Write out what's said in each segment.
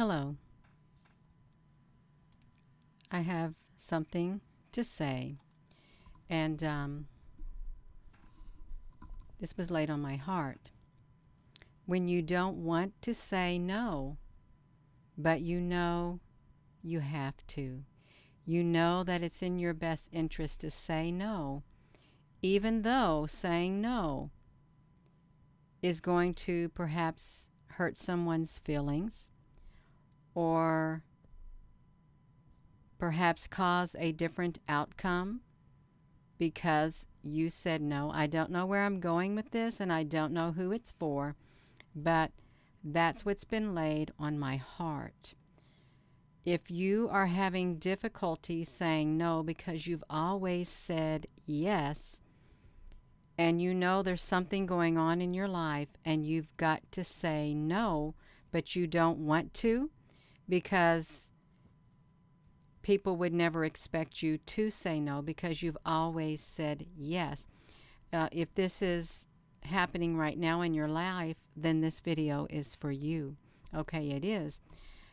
Hello. I have something to say, and this was laid on my heart. When you don't want to say no, but you know you have to, you know that it's in your best interest to say no, even though saying no is going to perhaps hurt someone's feelings or perhaps cause a different outcome because you said no. I don't know where I'm going with this, and I don't know who it's for, but that's what's been laid on my heart. If you are having difficulty saying no because you've always said yes, and you know there's something going on in your life and you've got to say no, but you don't want to because people would never expect you to say no because you've always said yes. If this is happening right now in your life, then this video is for you. Okay, it is.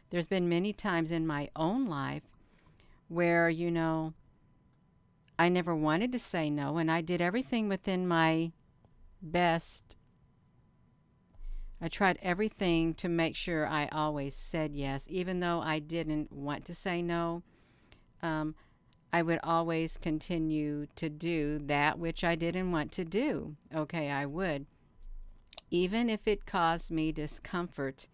There's been many times in my own life where, I never wanted to say no, and I did everything within my best. I tried everything to make sure I always said yes, even though I didn't want to say no. I would always continue to do that which I didn't want to do. Okay, I would. Even if it caused me discomfort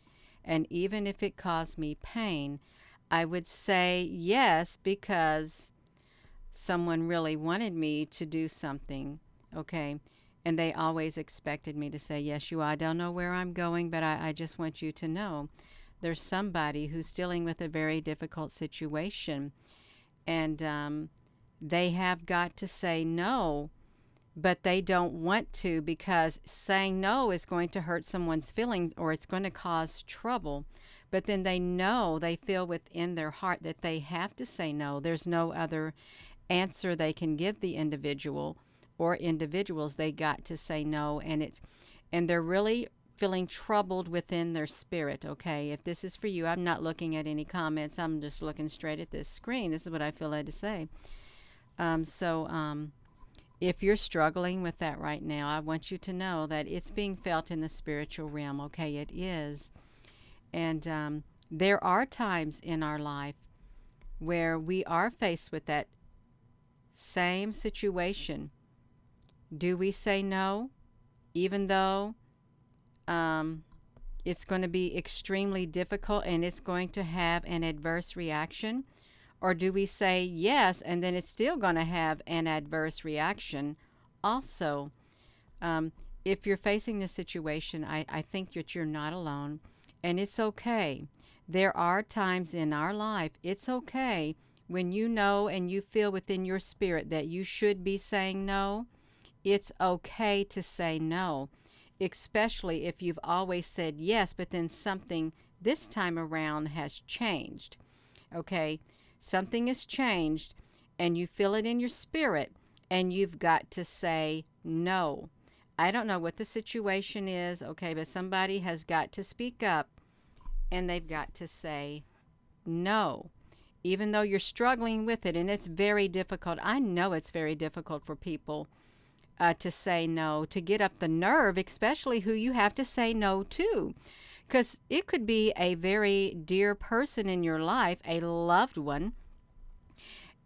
and even if it caused me pain, I would say yes because someone really wanted me to do something. Okay, and they always expected me to say yes. I don't know where I'm going, but I just want you to know there's somebody who's dealing with a very difficult situation, and they have got to say no, but they don't want to because saying no is going to hurt someone's feelings or it's going to cause trouble. But then they feel within their heart that they have to say no. There's no other answer they can give the individual or individuals. They got to say no, and they're really feeling troubled within their spirit. Okay, if this is for you, I'm not looking at any comments. I'm just looking straight at this screen. This is what I feel led to say. If you're struggling with that right now, I want you to know that it's being felt in the spiritual realm. Okay, it is. And there are times in our life where we are faced with that same situation. Do we say no, even though it's going to be extremely difficult and it's going to have an adverse reaction? Or do we say yes and then it's still going to have an adverse reaction also? If you're facing this situation, I think that you're not alone, and it's okay. There are times in our life, it's okay when you know and you feel within your spirit that you should be saying no. It's okay to say no, especially if you've always said yes, but then something this time around has changed. Okay? Something has changed and you feel it in your spirit and you've got to say no. I don't know what the situation is, okay, but somebody has got to speak up and they've got to say no. Even though you're struggling with it and it's very difficult. I know it's very difficult for people to say no, to get up the nerve, especially who you have to say no to. Because it could be a very dear person in your life, a loved one,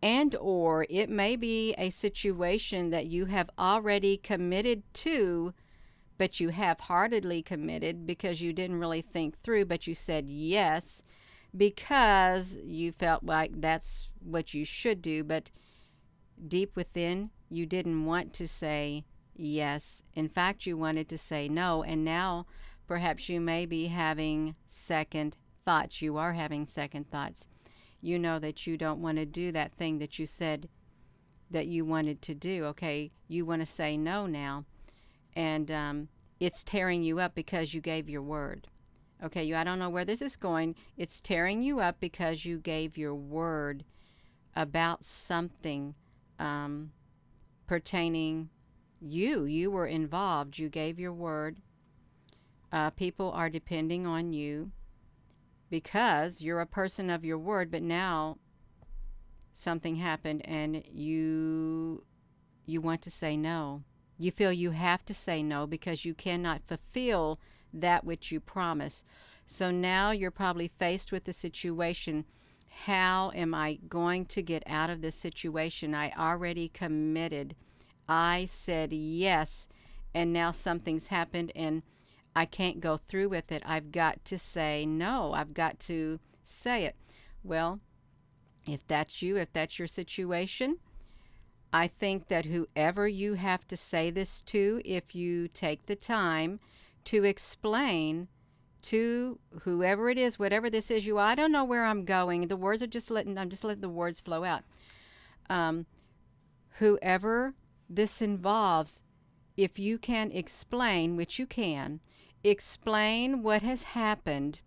and or it may be a situation that you have already committed to, but you half-heartedly committed because you didn't really think through, but you said yes because you felt like that's what you should do, but deep within, you didn't want to say yes. In fact, you wanted to say no, and now perhaps you may be having second thoughts. You are having second thoughts. You know that you don't want to do that thing that you said that you wanted to do. Okay, you want to say no now, and it's tearing you up because you gave your word. Okay, I don't know where this is going. It's tearing you up because you gave your word about something pertaining you were involved. You gave your word. People are depending on you because you're a person of your word, but now something happened and you want to say no. You feel you have to say no because you cannot fulfill that which you promise. So now you're probably faced with the situation. How am I going to get out of this situation? I already committed. I said yes, and now something's happened and I can't go through with it. I've got to say no. I've got to say it. Well, if that's you, if that's your situation, I think that whoever you have to say this to, if you take the time to explain to whoever it is, whatever this is, I don't know where I'm going. The words are I'm just letting the words flow out. Whoever this involves, if you can explain, which you can, explain what has happened,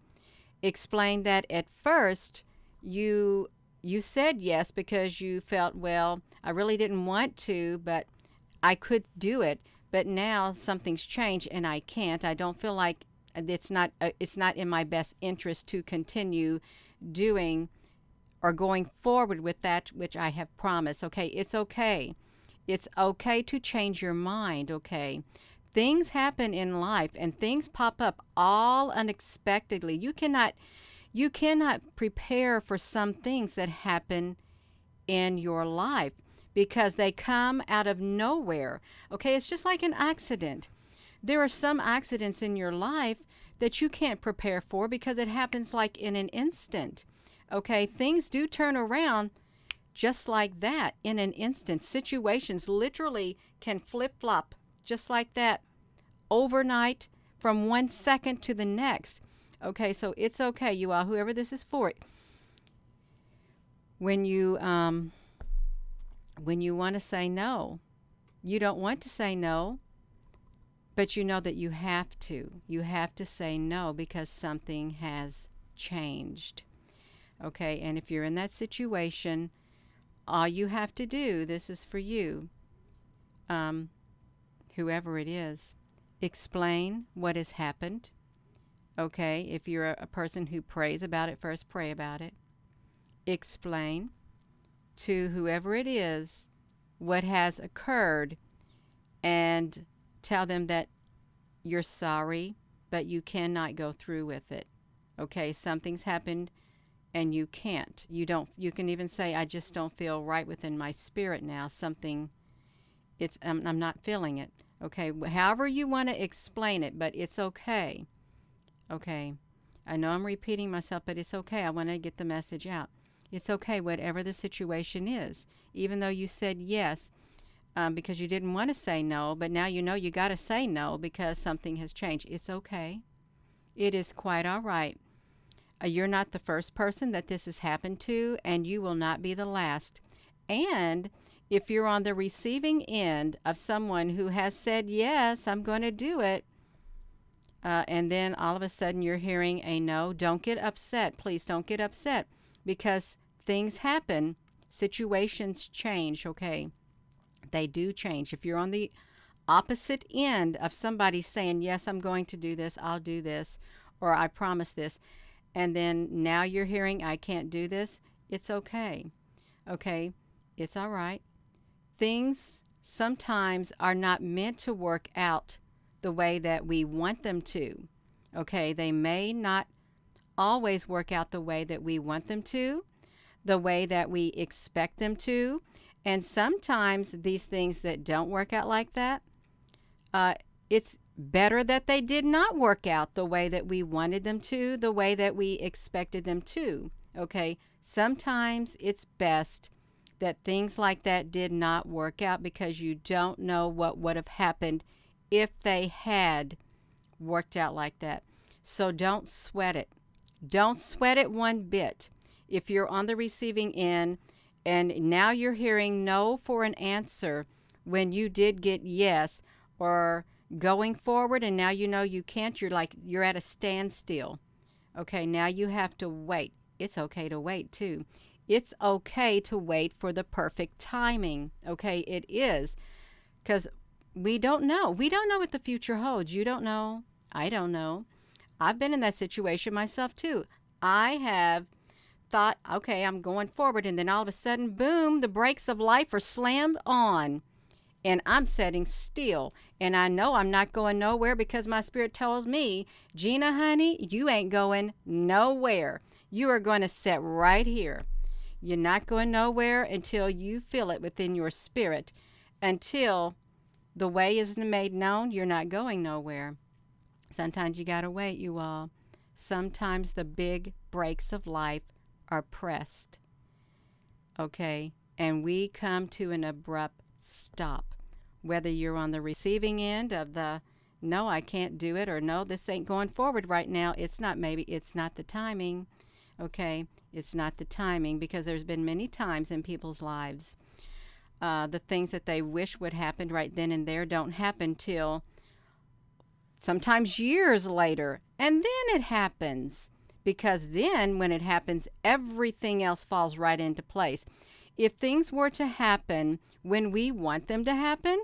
explain that at first you said yes because you felt, well, I really didn't want to, but I could do it. But now something's changed and I can't. I don't feel like it's not in my best interest to continue doing or going forward with that which I have promised. Okay, it's okay. It's okay to change your mind, okay? Things happen in life and things pop up all unexpectedly. You cannot prepare for some things that happen in your life because they come out of nowhere. Okay, it's just like an accident. There are some accidents in your life that you can't prepare for because it happens like in an instant. Okay, things do turn around just like that in an instant. Situations literally can flip-flop just like that overnight from 1 second to the next. Okay, so it's okay, you all, whoever this is for. When you want to say no, you don't want to say no, but you know that you have to. You have to say no because something has changed. Okay, and if you're in that situation, all you have to do, this is for you, whoever it is, explain what has happened. Okay, if you're a person who prays about it, first pray about it. Explain to whoever it is what has occurred and tell them that you're sorry, but you cannot go through with it. Okay, something's happened and you can't. You can even say, I just don't feel right within my spirit now. I'm not feeling it. Okay, however you want to explain it, but it's okay. Okay, I know I'm repeating myself, but it's okay. I want to get the message out. It's okay, whatever the situation is. Even though you said yes because you didn't want to say no, but now you know you got to say no because something has changed. It's okay. It is quite all right. You're not the first person that this has happened to, and you will not be the last. And if you're on the receiving end of someone who has said, yes, I'm going to do it, and then all of a sudden you're hearing a no, don't get upset. Please don't get upset because things happen. Situations change, okay? They do change. If you're on the opposite end of somebody saying, yes, I'm going to do this, I'll do this, or I promise this, and then now you're hearing, I can't do this, it's okay. Okay? It's all right. Things sometimes are not meant to work out the way that we want them to. Okay? They may not always work out the way that we want them to, the way that we expect them to. And sometimes these things that don't work out like that, it's better that they did not work out the way that we wanted them to, the way that we expected them to. Okay? Sometimes it's best that things like that did not work out because you don't know what would have happened if they had worked out like that. So don't sweat it. Don't sweat it one bit. If you're on the receiving end and now you're hearing no for an answer when you did get yes, or going forward and now you know you can't, you're at a standstill. Okay, now you have to wait. It's okay to wait too. It's okay to wait for the perfect timing. Okay, it is. Because we don't know. We don't know what the future holds. You don't know. I don't know. I've been in that situation myself too. I have thought, okay, I'm going forward, and then all of a sudden, boom, the brakes of life are slammed on, and I'm sitting still. And I know I'm not going nowhere because my spirit tells me, Gina, honey, you ain't going nowhere. You are going to sit right here. You're not going nowhere until you feel it within your spirit. Until the way is made known, you're not going nowhere. Sometimes you got to wait, you all. Sometimes the big breaks of life are pressed. Okay? And we come to an abrupt stop. Whether you're on the receiving end of the, no, I can't do it, or no, this ain't going forward right now. It's not the timing. Okay? It's not the timing, because there's been many times in people's lives the things that they wish would happen right then and there don't happen till sometimes years later. And then it happens, because then when it happens, everything else falls right into place. If things were to happen when we want them to happen,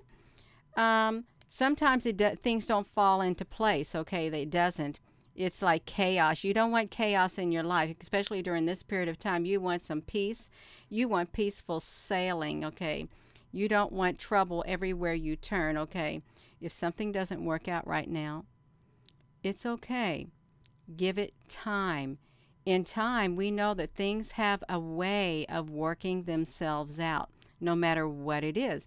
sometimes things don't fall into place. Okay, it doesn't. It's like chaos. You don't want chaos in your life, especially during this period of time. You want some peace. You want peaceful sailing, okay? You don't want trouble everywhere you turn, okay? If something doesn't work out right now, it's okay. Give it time. In time, we know that things have a way of working themselves out, no matter what it is.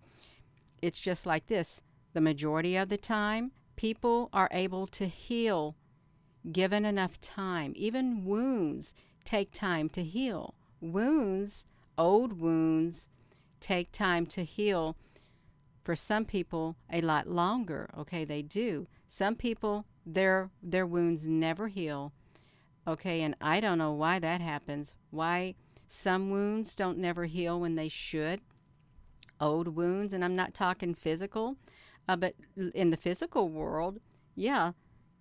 It's just like this. The majority of the time, people are able to heal given enough time. Even wounds take time to heal. Wounds, old wounds, take time to heal. For some people, a lot longer. Okay, they do. Some people, their wounds never heal. Okay, and I don't know why that happens. Why some wounds don't never heal when they should. Old wounds, and I'm not talking physical, but in the physical world, yeah,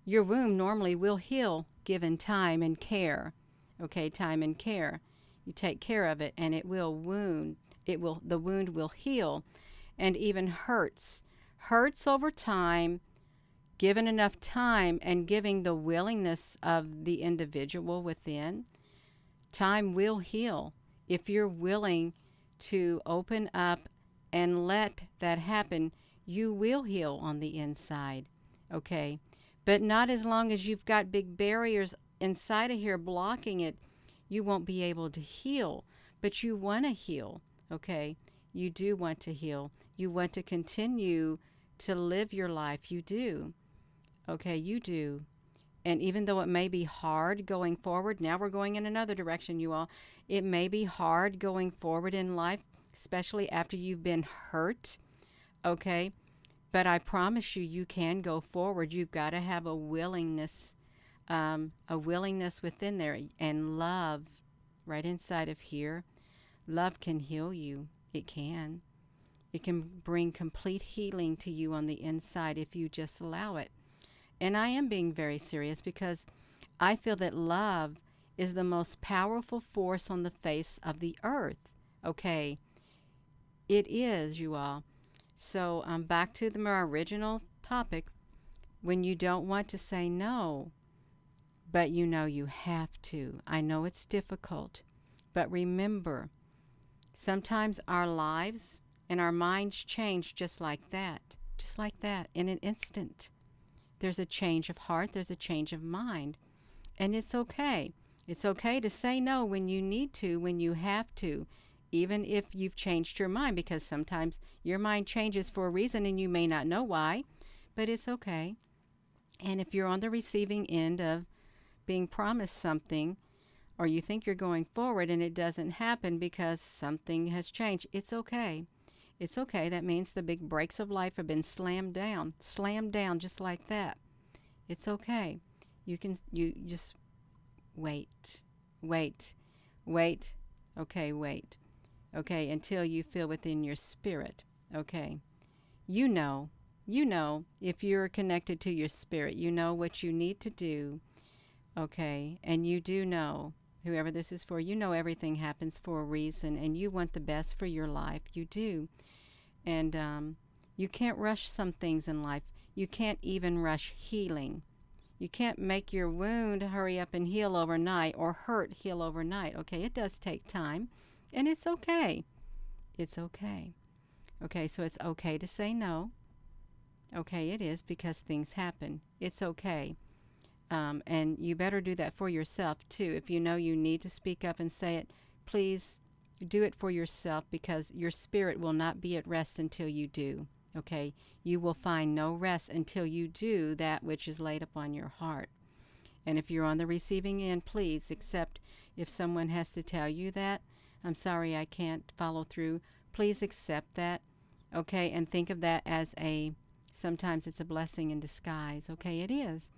your wound normally will heal given time and care. Okay, time and care. You take care of it, and it will wound. The wound will heal, and even hurts over time, given enough time and giving the willingness of the individual within. Time will heal if you're willing to open up and let that happen. You will heal on the inside. Okay, but not as long as you've got big barriers inside of here blocking it. You won't be able to heal. But you want to heal. Okay, you do want to heal. You want to continue to live your life. You do. Okay, you do. And even though it may be hard going forward, now we're going in another direction, you all. It may be hard going forward in life, especially after you've been hurt. Okay, but I promise you, you can go forward. You've got to have a willingness within there, and love right inside of here. Love can heal you. It can. It can bring complete healing to you on the inside if you just allow it. And I am being very serious, because I feel that love is the most powerful force on the face of the earth. Okay? It is, you all. So back to my original topic. When you don't want to say no, but you know you have to. I know it's difficult, but remember, sometimes our lives and our minds change just like that, in an instant. There's a change of heart, there's a change of mind, and it's okay. It's okay to say no when you need to, when you have to, even if you've changed your mind, because sometimes your mind changes for a reason and you may not know why, but it's okay. And if you're on the receiving end of being promised something, or you think you're going forward and it doesn't happen because something has changed, it's okay. It's okay. That means the big brakes of life have been slammed down just like that. It's okay. You just wait. Okay, wait. Okay, until you feel within your spirit. Okay. You know, if you're connected to your spirit, you know what you need to do. Okay, and you do know, whoever this is for, you know everything happens for a reason, and you want the best for your life. You do. And you can't rush some things in life. You can't even rush healing. You can't make your wound hurry up and heal overnight, or hurt heal overnight. Okay, it does take time, and it's okay. It's okay. Okay, so it's okay to say no. Okay, it is, because things happen. It's okay. And you better do that for yourself too. If you know you need to speak up and say it, please do it for yourself, because your spirit will not be at rest until you do. Okay? You will find no rest until you do that which is laid upon your heart. And if you're on the receiving end, please accept. If someone has to tell you that, I'm sorry, I can't follow through, please accept that. Okay? And think of that as sometimes it's a blessing in disguise. Okay? It is.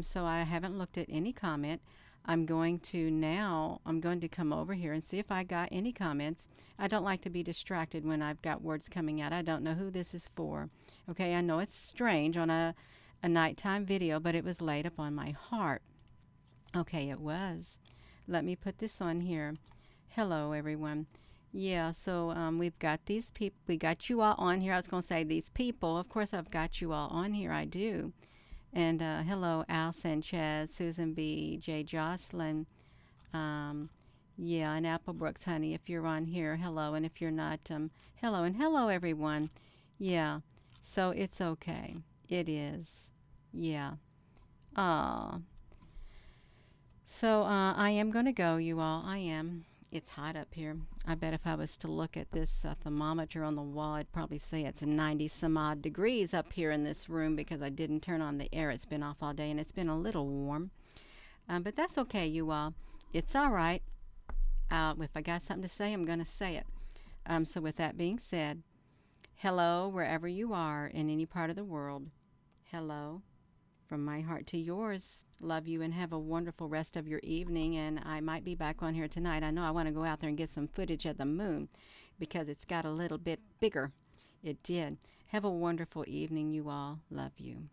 So I haven't looked at any comment. I'm going to come over here and see if I got any comments. I don't like to be distracted when I've got words coming out. I don't know who this is for. Okay, I know it's strange on a nighttime video, but it was laid upon my heart. Okay, it was. Let me put this on here. Hello, everyone. Yeah, so we've got these people. We got you all on here. I was going to say these people. Of course, I've got you all on here. I do. And hello, Al Sanchez, Susan B., J. Jocelyn, yeah, and Apple Brooks, honey, if you're on here, hello. And if you're not, hello. And hello, everyone. Yeah, so it's okay. It is. Yeah. So I am going to go, you all. I am. It's hot up here. I bet if I was to look at this thermometer on the wall, I'd probably say it's 90 some odd degrees up here in this room, because I didn't turn on the air. It's been off all day, and it's been a little warm. But that's okay, you all. It's all right. If I got something to say, I'm going to say it. So with that being said, hello, wherever you are in any part of the world. Hello. From my heart to yours. Love you, and have a wonderful rest of your evening. And I might be back on here tonight. I know I want to go out there and get some footage of the moon, because it's got a little bit bigger. It did. Have a wonderful evening, you all. Love you.